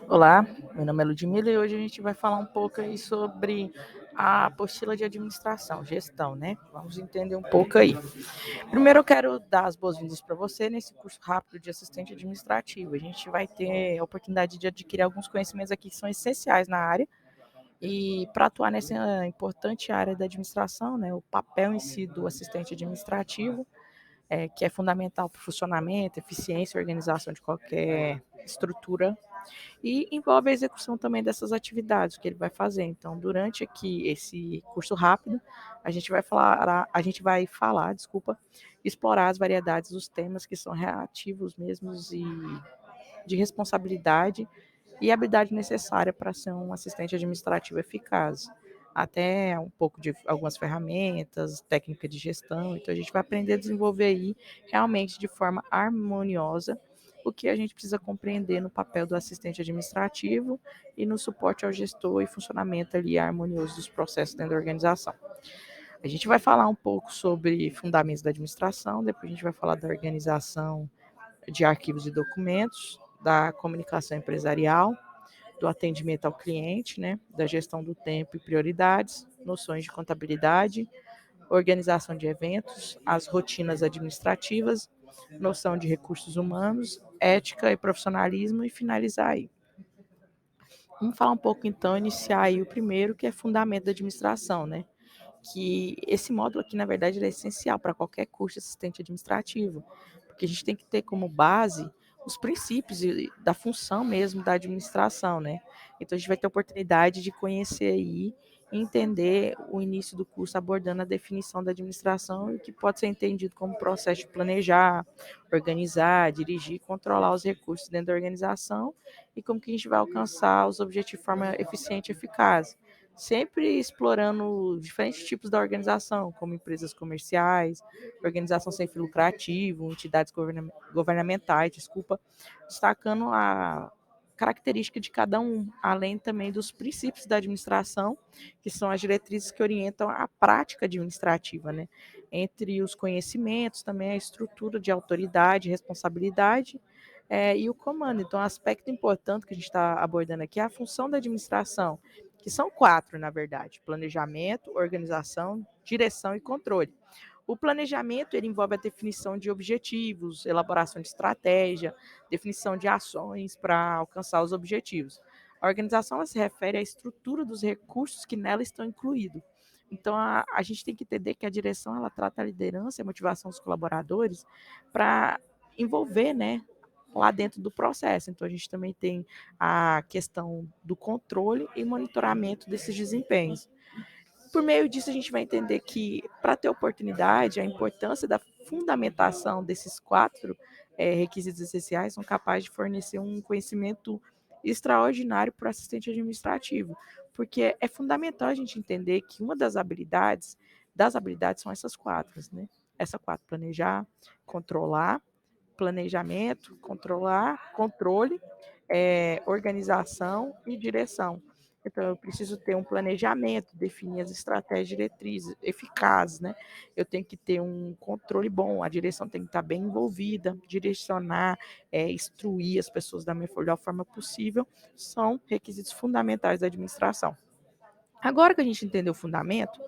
Olá, meu nome é Ludmila e hoje a gente vai falar um pouco aí sobre a apostila de administração, gestão, né? Vamos entender um pouco aí. Primeiro eu quero dar as boas-vindas para você nesse curso rápido de assistente administrativo. A gente vai ter a oportunidade de adquirir alguns conhecimentos aqui que são essenciais na área e para atuar nessa importante área da administração, né? O papel em si do assistente administrativo, que é fundamental para o funcionamento, eficiência e organização de qualquer estrutura e envolve a execução também dessas atividades que ele vai fazer. Então, durante aqui esse curso rápido, desculpa, explorar as variedades dos temas que são reativos mesmos e de responsabilidade e habilidade necessária para ser um assistente administrativo eficaz. Até um pouco de algumas ferramentas, técnica de gestão. Então, a gente vai aprender a desenvolver aí realmente de forma harmoniosa o que a gente precisa compreender no papel do assistente administrativo e no suporte ao gestor e funcionamento ali harmonioso dos processos dentro da organização. A gente vai falar um pouco sobre fundamentos da administração, depois a gente vai falar da organização de arquivos e documentos, da comunicação empresarial, do atendimento ao cliente, né, da gestão do tempo e prioridades, noções de contabilidade, organização de eventos, as rotinas administrativas, noção de recursos humanos, ética e profissionalismo e finalizar aí. Vamos falar um pouco então, iniciar aí o primeiro, que é fundamento da administração, né? Que esse módulo aqui, na verdade, ele é essencial para qualquer curso de assistente administrativo, porque a gente tem que ter como base os princípios da função mesmo da administração, né? Então a gente vai ter a oportunidade de conhecer aí e entender o início do curso abordando a definição da administração e que pode ser entendido como processo de planejar, organizar, dirigir, controlar os recursos dentro da organização e como que a gente vai alcançar os objetivos de forma eficiente e eficaz, sempre explorando diferentes tipos da organização, como empresas comerciais, organização sem fim lucrativo, entidades governamentais, destacando a característica de cada um, além também dos princípios da administração, que são as diretrizes que orientam a prática administrativa, né? Entre os conhecimentos, também a estrutura de autoridade, responsabilidade e o comando. Então, um aspecto importante que a gente está abordando aqui é a função da administração, que são quatro, na verdade: planejamento, organização, direção e controle. O planejamento ele envolve a definição de objetivos, elaboração de estratégia, definição de ações para alcançar os objetivos. A organização ela se refere à estrutura dos recursos que nela estão incluídos. Então, a gente tem que entender que a direção ela trata a liderança e a motivação dos colaboradores para envolver, né, lá dentro do processo. Então, a gente também tem a questão do controle e monitoramento desses desempenhos. Por meio disso, a gente vai entender que, para ter oportunidade, a importância da fundamentação desses quatro requisitos essenciais são capazes de fornecer um conhecimento extraordinário para o assistente administrativo, porque é fundamental a gente entender que uma das habilidades são essas quatro, né? Essa quatro: planejar, controlar, planejamento, controlar, controle, organização e direção. Então, eu preciso ter um planejamento, definir as estratégias diretrizes eficazes, né? Eu tenho que ter um controle bom, a direção tem que estar bem envolvida, direcionar, instruir as pessoas da melhor forma possível, são requisitos fundamentais da administração. Agora que a gente entendeu o fundamento,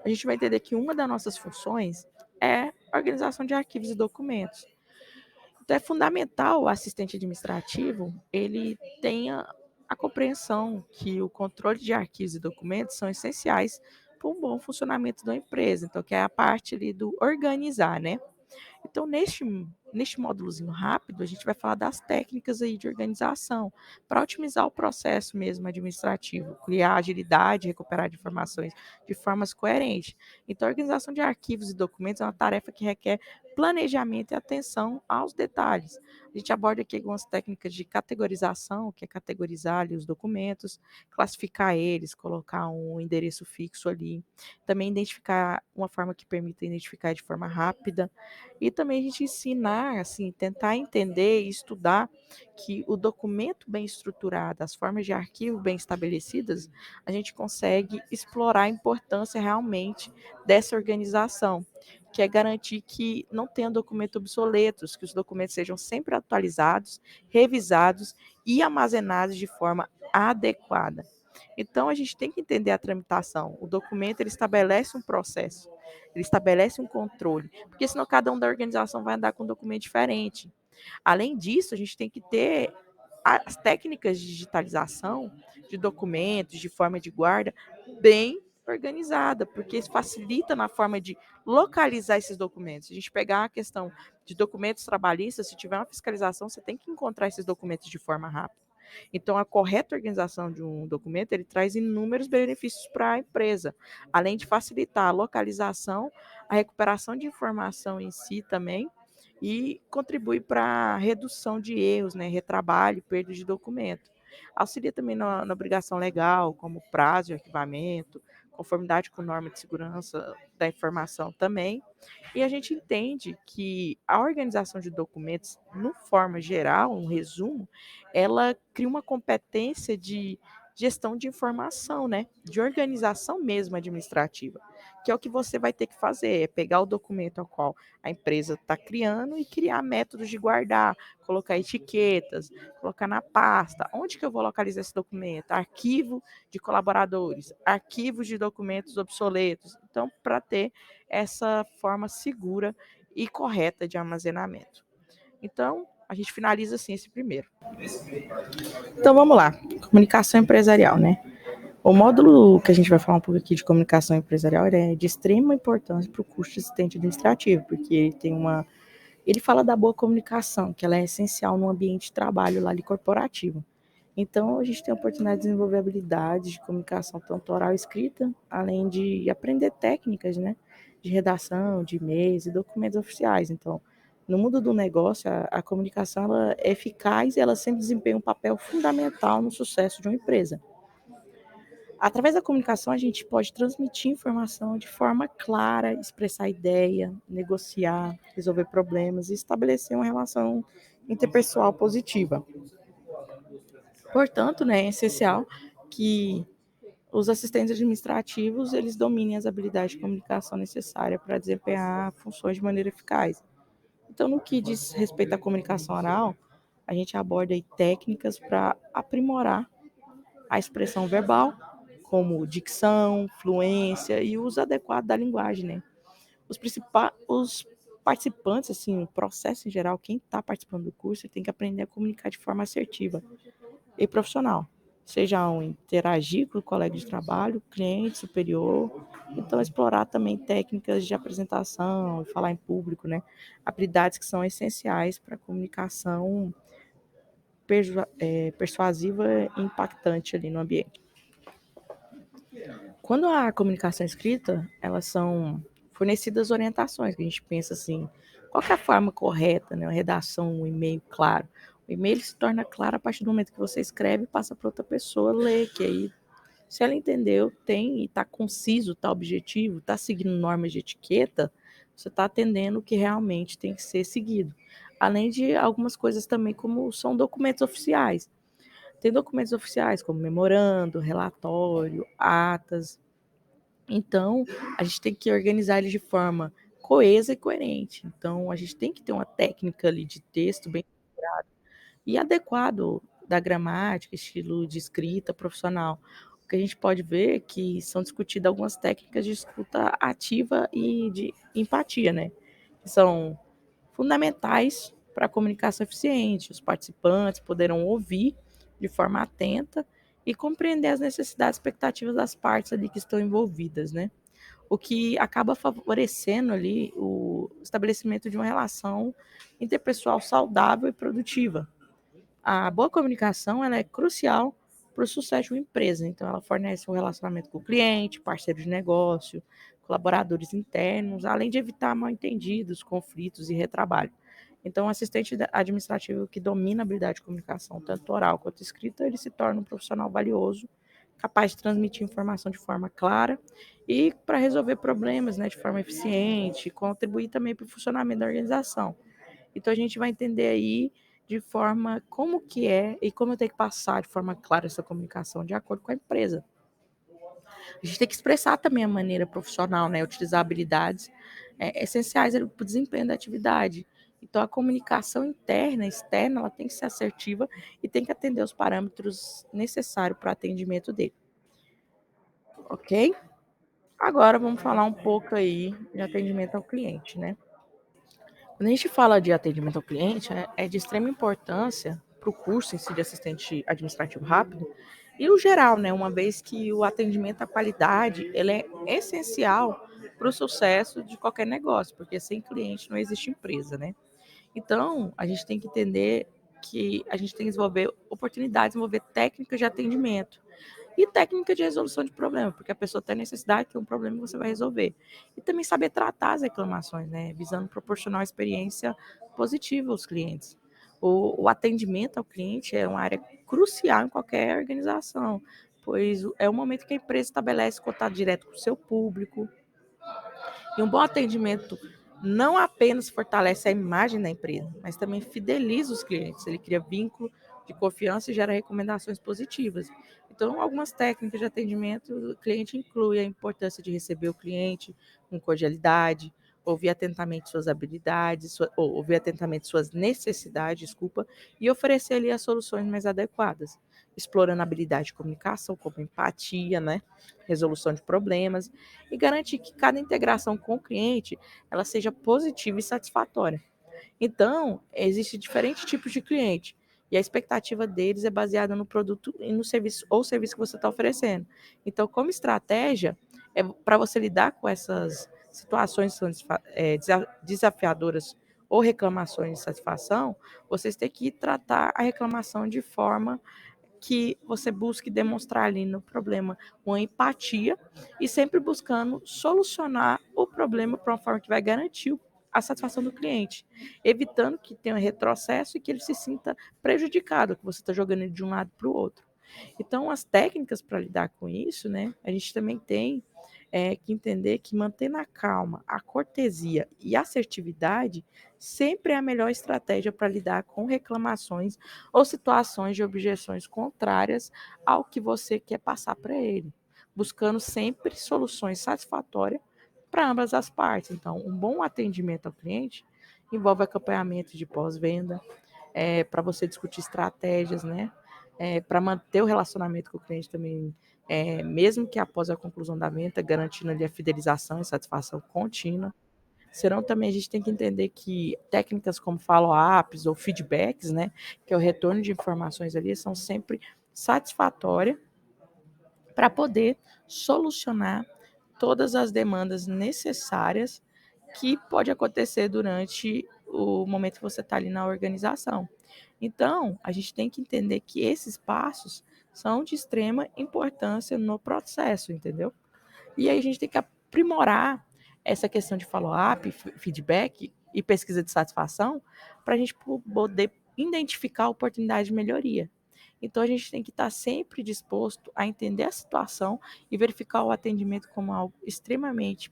a gente vai entender que uma das nossas funções é a organização de arquivos e documentos. Então é fundamental o assistente administrativo ele tenha a compreensão que o controle de arquivos e documentos são essenciais para um bom funcionamento da empresa. Então, que é a parte ali do organizar, né? Então, neste módulozinho rápido, a gente vai falar das técnicas aí de organização para otimizar o processo mesmo administrativo, criar agilidade, recuperar informações de formas coerentes. Então, a organização de arquivos e documentos é uma tarefa que requer planejamento e atenção aos detalhes. A gente aborda aqui algumas técnicas de categorização, que é categorizar ali os documentos, classificar eles, colocar um endereço fixo ali, também identificar uma forma que permita identificar de forma rápida, e também a gente ensinar, assim, tentar entender e estudar que o documento bem estruturado, as formas de arquivo bem estabelecidas, a gente consegue explorar a importância realmente dessa organização. que é garantir que não tenha documentos obsoletos, que os documentos sejam sempre atualizados, revisados e armazenados de forma adequada. Então, a gente tem que entender a tramitação. O documento ele estabelece um processo, ele estabelece um controle, porque senão cada um da organização vai andar com um documento diferente. Além disso, a gente tem que ter as técnicas de digitalização de documentos, de forma de guarda, bem organizada, porque isso facilita na forma de localizar esses documentos. Se a gente pegar a questão de documentos trabalhistas, se tiver uma fiscalização, você tem que encontrar esses documentos de forma rápida. Então, a correta organização de um documento, ele traz inúmeros benefícios para a empresa, além de facilitar a localização, a recuperação de informação em si também, e contribui para a redução de erros, né, retrabalho, perda de documento. Auxilia também na obrigação legal, como prazo de arquivamento, conformidade com norma de segurança da informação também. E a gente entende que a organização de documentos, no forma geral, um resumo, ela cria uma competência de gestão de informação, né? De organização mesmo administrativa, que é o que você vai ter que fazer, é pegar o documento ao qual a empresa está criando e criar métodos de guardar, colocar etiquetas, colocar na pasta. Onde que eu vou localizar esse documento? Arquivo de colaboradores, arquivos de documentos obsoletos. Então, para ter essa forma segura e correta de armazenamento. Então, a gente finaliza assim esse primeiro. Então, vamos lá. Comunicação empresarial, né? O módulo que a gente vai falar um pouco aqui de comunicação empresarial é de extrema importância para o curso de assistente administrativo, porque ele fala da boa comunicação, que ela é essencial no ambiente de trabalho lá ali corporativo. Então, a gente tem a oportunidade de desenvolver habilidades de comunicação tanto oral e escrita, além de aprender técnicas, né, de redação, de e-mails e documentos oficiais. Então, no mundo do negócio, a comunicação ela é eficaz e ela sempre desempenha um papel fundamental no sucesso de uma empresa. Através da comunicação, a gente pode transmitir informação de forma clara, expressar ideia, negociar, resolver problemas e estabelecer uma relação interpessoal positiva. Portanto, né, é essencial que os assistentes administrativos eles dominem as habilidades de comunicação necessárias para desempenhar funções de maneira eficaz. Então, no que diz respeito à comunicação oral, a gente aborda aí técnicas para aprimorar a expressão verbal, como dicção, fluência e uso adequado da linguagem, né? Os participantes, assim, o processo em geral, quem está participando do curso, tem que aprender a comunicar de forma assertiva e profissional, seja ao interagir com o colega de trabalho, cliente, superior, então explorar também técnicas de apresentação, falar em público, né? Habilidades que são essenciais para a comunicação persuasiva e impactante ali no ambiente. Quando a comunicação é escrita, elas são fornecidas orientações, que a gente pensa assim, qual que é a forma correta, né? Uma redação, um e-mail claro. O e-mail se torna claro a partir do momento que você escreve e passa para outra pessoa ler, que aí, se ela entendeu, tem e está conciso, está objetivo, está seguindo normas de etiqueta, você está atendendo o que realmente tem que ser seguido. Além de algumas coisas também, como são documentos oficiais. Tem documentos oficiais, como memorando, relatório, atas. Então, a gente tem que organizar eles de forma coesa e coerente. Então, a gente tem que ter uma técnica ali de texto bem estruturada e adequado da gramática, estilo de escrita profissional. O que a gente pode ver é que são discutidas algumas técnicas de escuta ativa e de empatia, né? Que são fundamentais para a comunicação eficiente. Os participantes poderão ouvir de forma atenta e compreender as necessidades e expectativas das partes ali que estão envolvidas, né? O que acaba favorecendo ali o estabelecimento de uma relação interpessoal saudável e produtiva. A boa comunicação ela é crucial para o sucesso de uma empresa. Então, ela fornece um relacionamento com o cliente, parceiro de negócio, colaboradores internos, além de evitar mal-entendidos, conflitos e retrabalho. Então, o assistente administrativo que domina a habilidade de comunicação, tanto oral quanto escrita, ele se torna um profissional valioso, capaz de transmitir informação de forma clara e para resolver problemas, né, de forma eficiente, contribuir também para o funcionamento da organização. Então a gente vai entender aí de forma como que é e como eu tenho que passar de forma clara essa comunicação de acordo com a empresa. A gente tem que expressar também a maneira profissional, né? Utilizar habilidades essenciais para o desempenho da atividade. Então, a comunicação interna e externa, ela tem que ser assertiva e tem que atender os parâmetros necessários para o atendimento dele, ok? Agora, vamos falar um pouco aí de atendimento ao cliente, né? Quando a gente fala de atendimento ao cliente, é de extrema importância para o curso em si de assistente administrativo rápido e o geral, né? Uma vez que o atendimento à qualidade, ele é essencial para o sucesso de qualquer negócio, porque sem cliente não existe empresa, né? Então, a gente tem que entender que a gente tem que desenvolver oportunidades, desenvolver técnicas de atendimento e técnica de resolução de problema, porque a pessoa tem necessidade, tem um problema e você vai resolver. E também saber tratar as reclamações, né? Visando proporcionar uma experiência positiva aos clientes. O atendimento ao cliente é uma área crucial em qualquer organização, pois é o momento que a empresa estabelece contato direto com o seu público, e um bom atendimento não apenas fortalece a imagem da empresa, mas também fideliza os clientes. Ele cria vínculo de confiança e gera recomendações positivas. Então, algumas técnicas de atendimento, o cliente inclui a importância de receber o cliente com cordialidade, ouvir atentamente suas habilidades, ou ouvir atentamente suas necessidades, desculpa, e oferecer ali as soluções mais adequadas, explorando a habilidade de comunicação, como empatia, né? Resolução de problemas, e garantir que cada integração com o cliente ela seja positiva e satisfatória. Então, existem diferentes tipos de cliente e a expectativa deles é baseada no produto e no serviço ou serviço que você está oferecendo. Então, como estratégia, para você lidar com essas situações que são desafiadoras ou reclamações de satisfação, vocês têm que tratar a reclamação de forma que você busque demonstrar ali no problema uma empatia e sempre buscando solucionar o problema para uma forma que vai garantir a satisfação do cliente, evitando que tenha um retrocesso e que ele se sinta prejudicado, que você está jogando ele de um lado para o outro. Então, as técnicas para lidar com isso, né? A gente também tem que entender que manter a calma, a cortesia e a assertividade sempre é a melhor estratégia para lidar com reclamações ou situações de objeções contrárias ao que você quer passar para ele, buscando sempre soluções satisfatórias para ambas as partes. Então, um bom atendimento ao cliente envolve acompanhamento de pós-venda, para você discutir estratégias, né? Para manter o relacionamento com o cliente também, mesmo que após a conclusão da venda, garantindo ali a fidelização e satisfação contínua. Serão também, a gente tem que entender que técnicas como follow-ups ou feedbacks, né, que é o retorno de informações ali, são sempre satisfatórias para poder solucionar todas as demandas necessárias que pode acontecer durante o momento que você está ali na organização. Então, a gente tem que entender que esses passos são de extrema importância no processo, entendeu? E aí a gente tem que aprimorar essa questão de follow-up, feedback e pesquisa de satisfação para a gente poder identificar oportunidade de melhoria. Então a gente tem que estar sempre disposto a entender a situação e verificar o atendimento como algo extremamente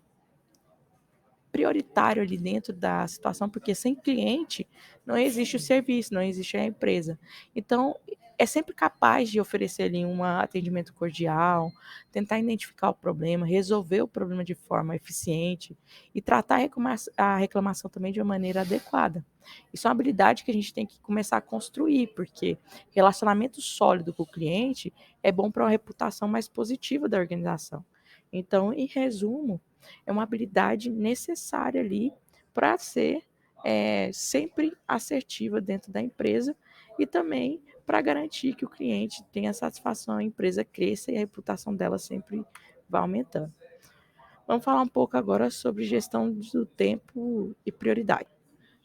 prioritário ali dentro da situação, porque sem cliente não existe o serviço, não existe a empresa. Então, é sempre capaz de oferecer ali um atendimento cordial, tentar identificar o problema, resolver o problema de forma eficiente e tratar a reclamação também de uma maneira adequada. Isso é uma habilidade que a gente tem que começar a construir, porque relacionamento sólido com o cliente é bom para uma reputação mais positiva da organização. Então, em resumo, é uma habilidade necessária ali para ser sempre assertiva dentro da empresa e também para garantir que o cliente tenha satisfação, a empresa cresça e a reputação dela sempre vai aumentando. Vamos falar um pouco agora sobre gestão do tempo e prioridade.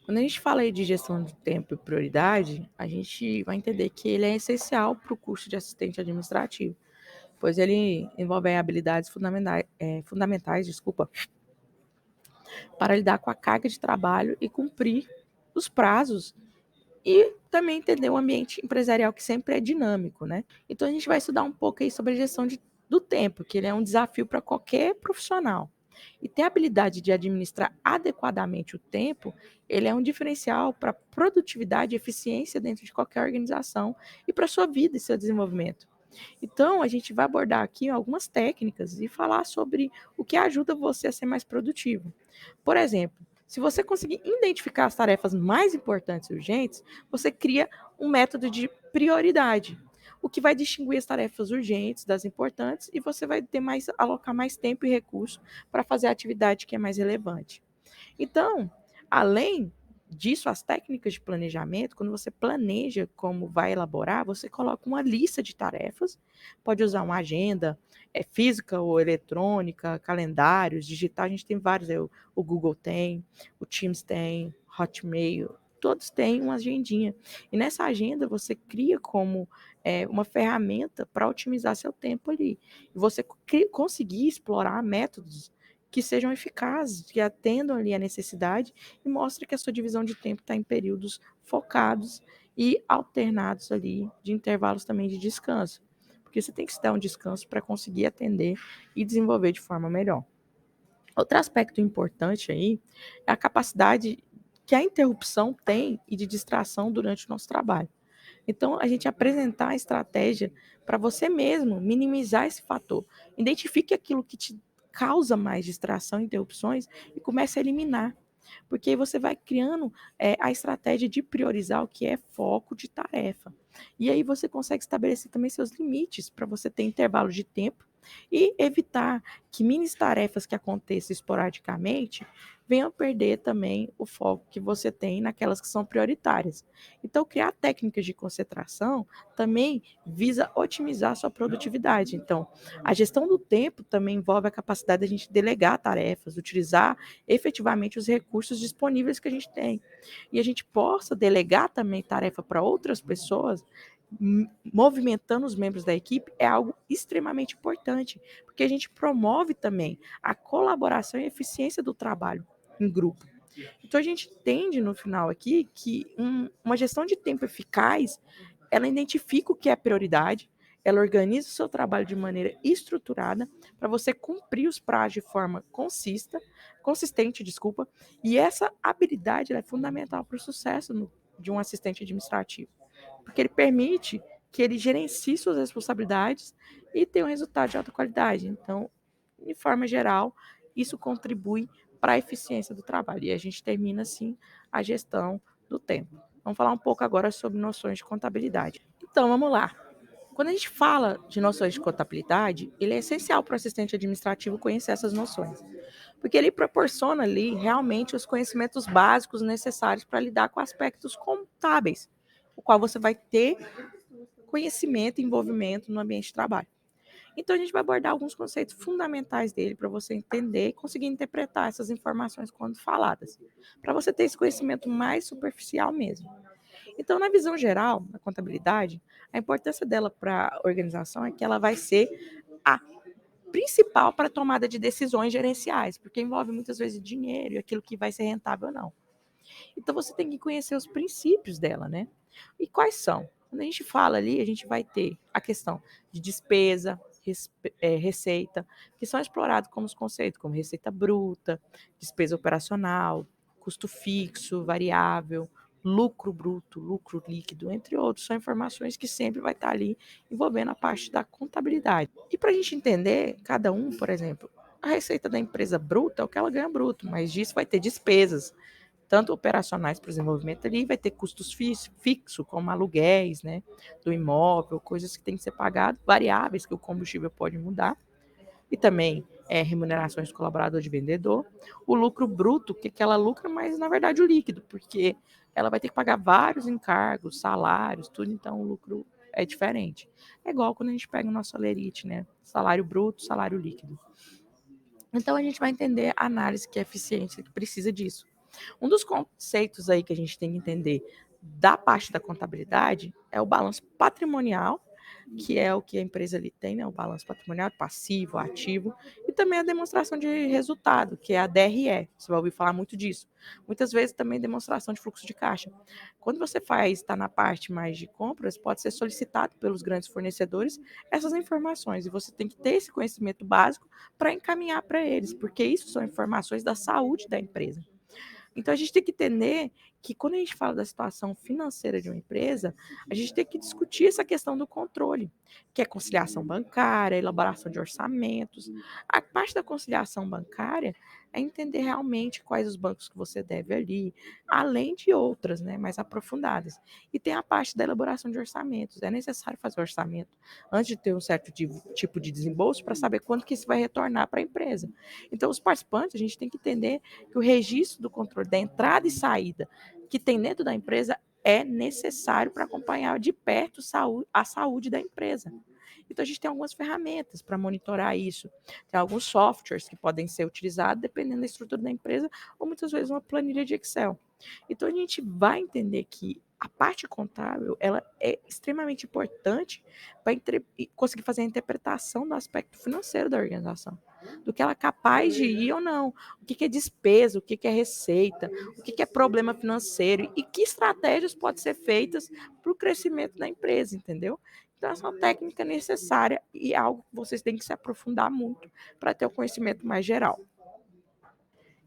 Quando a gente fala aí de gestão de tempo e prioridade, a gente vai entender que ele é essencial para o curso de assistente administrativo, pois ele envolve habilidades fundamentais, desculpa, para lidar com a carga de trabalho e cumprir os prazos e também entender o ambiente empresarial que sempre é dinâmico, né? Então a gente vai estudar um pouco aí sobre a gestão do tempo, que ele é um desafio para qualquer profissional. E ter a habilidade de administrar adequadamente o tempo, ele é um diferencial para produtividade e eficiência dentro de qualquer organização e para a sua vida e seu desenvolvimento. Então, a gente vai abordar aqui algumas técnicas e falar sobre o que ajuda você a ser mais produtivo. Por exemplo, se você conseguir identificar as tarefas mais importantes e urgentes, você cria um método de prioridade, o que vai distinguir as tarefas urgentes das importantes e você vai ter mais alocar mais tempo e recurso para fazer a atividade que é mais relevante. Então, além disso, as técnicas de planejamento, quando você planeja como vai elaborar, você coloca uma lista de tarefas, pode usar uma agenda, física ou eletrônica, calendários, digital, a gente tem vários, o Google tem, o Teams tem, Hotmail, todos têm uma agendinha. E nessa agenda você cria como uma ferramenta para otimizar seu tempo ali. E você conseguir explorar métodos que sejam eficazes, que atendam ali a necessidade e mostre que a sua divisão de tempo está em períodos focados e alternados ali, de intervalos também de descanso. Porque você tem que se dar um descanso para conseguir atender e desenvolver de forma melhor. Outro aspecto importante aí é a capacidade que a interrupção tem e de distração durante o nosso trabalho. Então, a gente apresentar a estratégia para você mesmo minimizar esse fator. Identifique aquilo que te causa mais distração, interrupções e comece a eliminar. Porque aí você vai criando a estratégia de priorizar o que é foco de tarefa. E aí você consegue estabelecer também seus limites para você ter intervalos de tempo e evitar que mini tarefas que aconteçam esporadicamente venham perder também o foco que você tem naquelas que são prioritárias. Então, criar técnicas de concentração também visa otimizar a sua produtividade. Então, a gestão do tempo também envolve a capacidade da gente delegar tarefas, utilizar efetivamente os recursos disponíveis que a gente tem. E a gente possa delegar também tarefa para outras pessoas, movimentando os membros da equipe, é algo extremamente importante, porque a gente promove também a colaboração e eficiência do trabalho em grupo. Então a gente entende no final aqui que uma gestão de tempo eficaz, ela identifica o que é prioridade, ela organiza o seu trabalho de maneira estruturada para você cumprir os prazos de forma consistente, desculpa, e essa habilidade é fundamental para o sucesso de um assistente administrativo, porque ele permite que ele gerencie suas responsabilidades e tenha um resultado de alta qualidade. Então, de forma geral, isso contribui para a eficiência do trabalho. E a gente termina, assim, a gestão do tempo. Vamos falar um pouco agora sobre noções de contabilidade. Então, vamos lá. Quando a gente fala de noções de contabilidade, ele é essencial para o assistente administrativo conhecer essas noções, porque ele proporciona ali realmente os conhecimentos básicos necessários para lidar com aspectos contábeis, o qual você vai ter conhecimento e envolvimento no ambiente de trabalho. Então, a gente vai abordar alguns conceitos fundamentais dele para você entender e conseguir interpretar essas informações quando faladas, para você ter esse conhecimento mais superficial mesmo. Então, na visão geral da contabilidade, a importância dela para a organização é que ela vai ser a principal para a tomada de decisões gerenciais, porque envolve muitas vezes dinheiro e aquilo que vai ser rentável ou não. Então você tem que conhecer os princípios dela, né? E quais são? Quando a gente fala ali, a gente vai ter a questão de despesa, receita, que são explorados como os conceitos, como receita bruta, despesa operacional, custo fixo, variável, lucro bruto, lucro líquido, entre outros. São informações que sempre vai estar ali envolvendo a parte da contabilidade. E para a gente entender, cada um, por exemplo, a receita da empresa bruta é o que ela ganha bruto, mas disso vai ter despesas, tanto operacionais para o desenvolvimento ali, vai ter custos fixos, como aluguéis, né, do imóvel, coisas que têm que ser pagadas, variáveis que o combustível pode mudar, e também remunerações do colaborador de vendedor, o lucro bruto, que ela lucra, mas na verdade o líquido, porque ela vai ter que pagar vários encargos, salários, tudo, então o lucro é diferente. É igual quando a gente pega o nosso salerite, né, salário bruto, salário líquido. Então a gente vai entender a análise que é eficiente, que precisa disso. Um dos conceitos aí que a gente tem que entender da parte da contabilidade é o balanço patrimonial, que é o que a empresa ali tem, né? O balanço patrimonial, passivo, ativo, e também a demonstração de resultado, que é a DRE. Você vai ouvir falar muito disso. Muitas vezes também demonstração de fluxo de caixa. Quando você está na parte mais de compras, pode ser solicitado pelos grandes fornecedores essas informações, e você tem que ter esse conhecimento básico para encaminhar para eles, porque isso são informações da saúde da empresa. Então a gente tem que entender que quando a gente fala da situação financeira de uma empresa, a gente tem que discutir essa questão do controle, que é conciliação bancária, elaboração de orçamentos. A parte da conciliação bancária é entender realmente quais os bancos que você deve ali, além de outras, né, mais aprofundadas. E tem a parte da elaboração de orçamentos. É necessário fazer orçamento antes de ter um certo tipo de desembolso para saber quanto que isso vai retornar para a empresa. Então, os participantes, a gente tem que entender que o registro do controle da entrada e saída que tem dentro da empresa é necessário para acompanhar de perto a saúde da empresa. Então, a gente tem algumas ferramentas para monitorar isso. Tem alguns softwares que podem ser utilizados dependendo da estrutura da empresa, ou muitas vezes uma planilha de Excel. Então, a gente vai entender que a parte contábil ela é extremamente importante para conseguir fazer a interpretação do aspecto financeiro da organização, do que ela é capaz de ir ou não, o que é despesa, o que é receita, o que é problema financeiro e que estratégias podem ser feitas para o crescimento da empresa, entendeu? Então, essa é uma técnica necessária e é algo que vocês têm que se aprofundar muito para ter o conhecimento mais geral.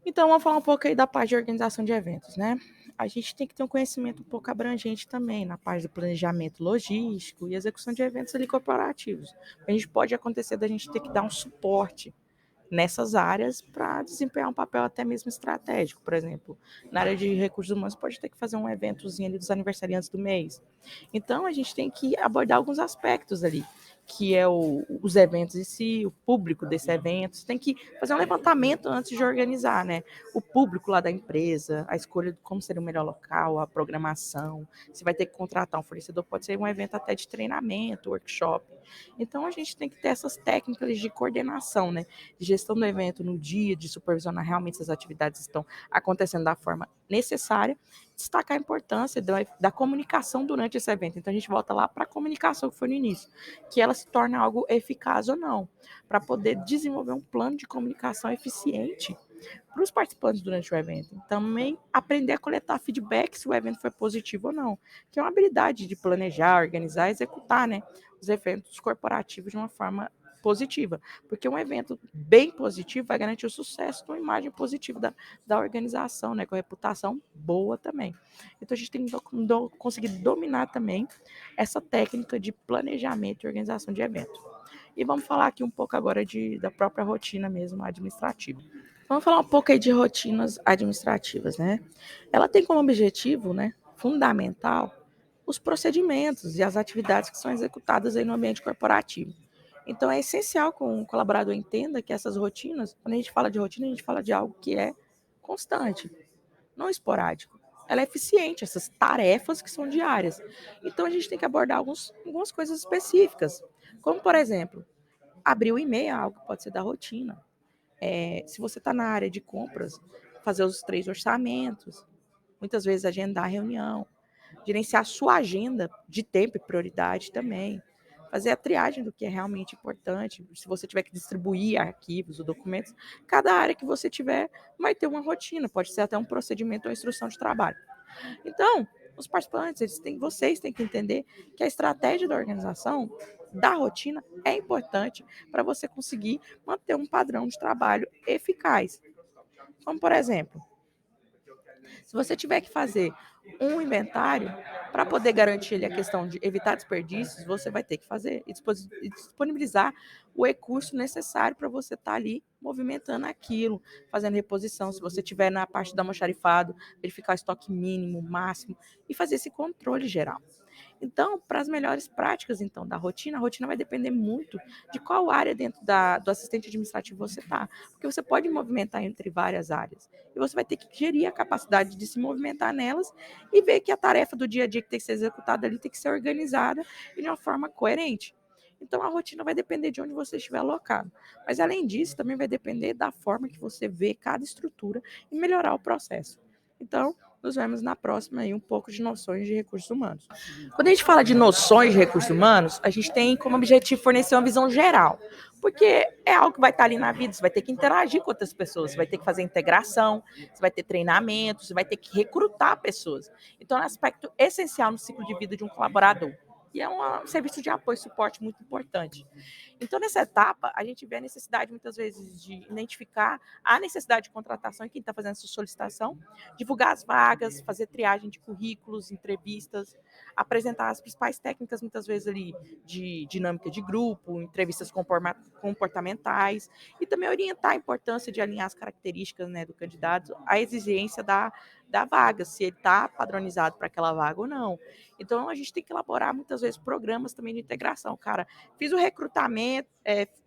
Então, vamos falar um pouco aí da parte de organização de eventos, né? A gente tem que ter um conhecimento um pouco abrangente também na parte do planejamento logístico e execução de eventos ali corporativos. A gente pode acontecer da gente ter que dar um suporte nessas áreas para desempenhar um papel até mesmo estratégico. Por exemplo, na área de recursos humanos, pode ter que fazer um eventozinho ali dos aniversariantes do mês. Então, a gente tem que abordar alguns aspectos ali, que é os eventos em si, o público desse evento. Você tem que fazer um levantamento antes de organizar, né? O público lá da empresa, a escolha de como seria o melhor local, a programação. Você vai ter que contratar um fornecedor, pode ser um evento até de treinamento, workshop. Então, a gente tem que ter essas técnicas de coordenação, né? De gestão do evento no dia, de supervisionar realmente se as atividades estão acontecendo da forma necessária, destacar a importância da comunicação durante esse evento. Então, a gente volta lá para a comunicação que foi no início, que ela se torna algo eficaz ou não, para poder desenvolver um plano de comunicação eficiente para os participantes durante o evento. Também aprender a coletar feedback se o evento foi positivo ou não, que é uma habilidade de planejar, organizar e executar, né, os eventos corporativos de uma forma positiva, porque um evento bem positivo vai garantir o sucesso de uma imagem positiva da organização, né, com reputação boa também. Então, a gente tem que conseguir dominar também essa técnica de planejamento e organização de evento. E vamos falar aqui um pouco agora da própria rotina mesmo administrativa. Vamos falar um pouco aí de rotinas administrativas, né? Ela tem como objetivo, né, fundamental, os procedimentos e as atividades que são executadas aí no ambiente corporativo. Então, é essencial que um colaborador entenda que essas rotinas, quando a gente fala de rotina, a gente fala de algo que é constante, não esporádico. Ela é eficiente, essas tarefas que são diárias. Então, a gente tem que abordar algumas coisas específicas, como, por exemplo, abrir o e-mail é algo que pode ser da rotina. Se você está na área de compras, fazer os 3 orçamentos, muitas vezes agendar a reunião, gerenciar a sua agenda de tempo e prioridade também, fazer a triagem do que é realmente importante. Se você tiver que distribuir arquivos ou documentos, cada área que você tiver vai ter uma rotina, pode ser até um procedimento ou instrução de trabalho. Então, os participantes, vocês têm que entender que a estratégia da organização, da rotina, é importante para você conseguir manter um padrão de trabalho eficaz. Como, por exemplo, se você tiver que fazer um inventário, para poder garantir ali a questão de evitar desperdícios, você vai ter que fazer e disponibilizar o recurso necessário para você estar ali movimentando aquilo, fazendo reposição. Se você tiver na parte do almoxarifado, verificar o estoque mínimo, máximo e fazer esse controle geral. Então, para as melhores práticas então da rotina, a rotina vai depender muito de qual área dentro do assistente administrativo você está, porque você pode movimentar entre várias áreas e você vai ter que gerir a capacidade de se movimentar nelas e ver que a tarefa do dia a dia que tem que ser executada ali tem que ser organizada e de uma forma coerente. Então, a rotina vai depender de onde você estiver alocado. Mas, além disso, também vai depender da forma que você vê cada estrutura e melhorar o processo. Então, nos vemos na próxima aí um pouco de noções de recursos humanos. Quando a gente fala de noções de recursos humanos, a gente tem como objetivo fornecer uma visão geral, porque é algo que vai estar ali na vida, você vai ter que interagir com outras pessoas, você vai ter que fazer integração, você vai ter treinamento, você vai ter que recrutar pessoas. Então, é um aspecto essencial no ciclo de vida de um colaborador. e é um serviço de apoio e suporte muito importante. Então, nessa etapa, a gente vê a necessidade, muitas vezes, de identificar a necessidade de contratação em quem está fazendo essa solicitação, divulgar as vagas, fazer triagem de currículos, entrevistas, apresentar as principais técnicas, muitas vezes, ali, de dinâmica de grupo, entrevistas comportamentais, e também orientar a importância de alinhar as características, né, do candidato à exigência da vaga, se ele está padronizado para aquela vaga ou não. Então, a gente tem que elaborar, muitas vezes, programas também de integração. Cara, fiz o recrutamento,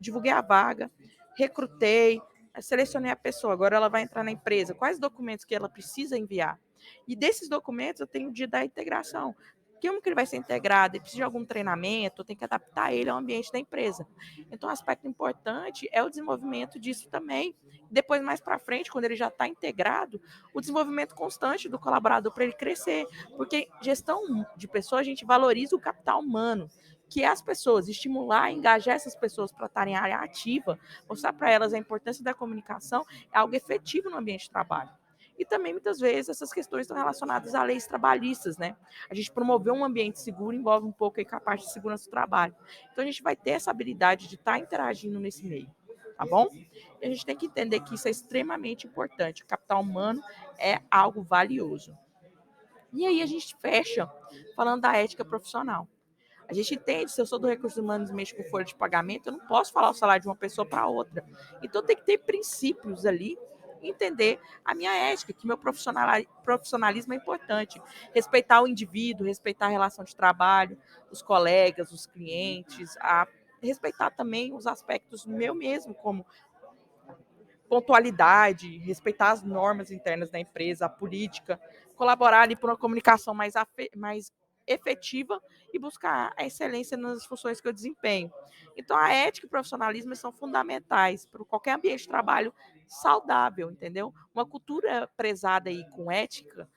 divulguei a vaga, recrutei, selecionei a pessoa, agora ela vai entrar na empresa. Quais documentos que ela precisa enviar? E desses documentos eu tenho o dia da integração. Como que ele vai ser integrado? Ele precisa de algum treinamento, tem que adaptar ele ao ambiente da empresa. Então, um aspecto importante é o desenvolvimento disso também. Depois, mais para frente, quando ele já está integrado, o desenvolvimento constante do colaborador para ele crescer. Porque gestão de pessoas, a gente valoriza o capital humano, que é as pessoas, estimular, engajar essas pessoas para estarem em área ativa, mostrar para elas a importância da comunicação, é algo efetivo no ambiente de trabalho. E também, muitas vezes, essas questões estão relacionadas a leis trabalhistas, né? A gente promover um ambiente seguro envolve um pouco aí com a parte de segurança do trabalho. Então, a gente vai ter essa habilidade de estar interagindo nesse meio, tá bom? E a gente tem que entender que isso é extremamente importante. O capital humano é algo valioso. E aí a gente fecha falando da ética profissional. A gente entende, se eu sou do recursos humanos e mexo com folha de pagamento, eu não posso falar o salário de uma pessoa para outra. Então tem que ter princípios ali, entender a minha ética, que meu profissionalismo é importante. Respeitar o indivíduo, respeitar a relação de trabalho, os colegas, os clientes, respeitar também os aspectos meu mesmo, como pontualidade, respeitar as normas internas da empresa, a política, colaborar ali por uma comunicação mais efetiva e buscar a excelência nas funções que eu desempenho. Então, a ética e o profissionalismo são fundamentais para qualquer ambiente de trabalho saudável, entendeu? Uma cultura prezada aí com ética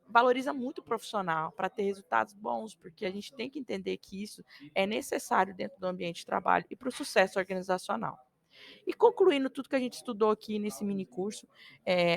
valoriza muito o profissional para ter resultados bons, porque a gente tem que entender que isso é necessário dentro do ambiente de trabalho e para o sucesso organizacional. E concluindo tudo que a gente estudou aqui nesse mini curso,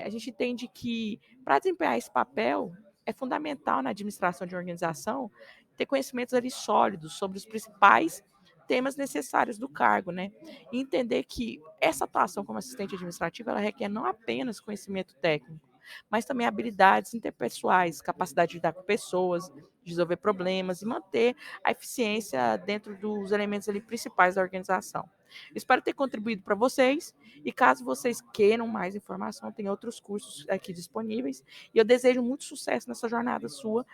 a gente entende que para desempenhar esse papel é fundamental na administração de organização ter conhecimentos ali sólidos sobre os principais temas necessários do cargo, né? E entender que essa atuação como assistente administrativo ela requer não apenas conhecimento técnico, mas também habilidades interpessoais, capacidade de lidar com pessoas, resolver problemas e manter a eficiência dentro dos elementos ali principais da organização. Espero ter contribuído para vocês e caso vocês queiram mais informação, tem outros cursos aqui disponíveis e eu desejo muito sucesso nessa jornada sua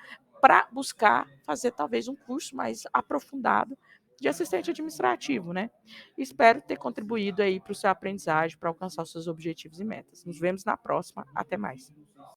para buscar fazer talvez um curso mais aprofundado de assistente administrativo, né? Espero ter contribuído aí para o seu aprendizagem, para alcançar os seus objetivos e metas. Nos vemos na próxima. Até mais.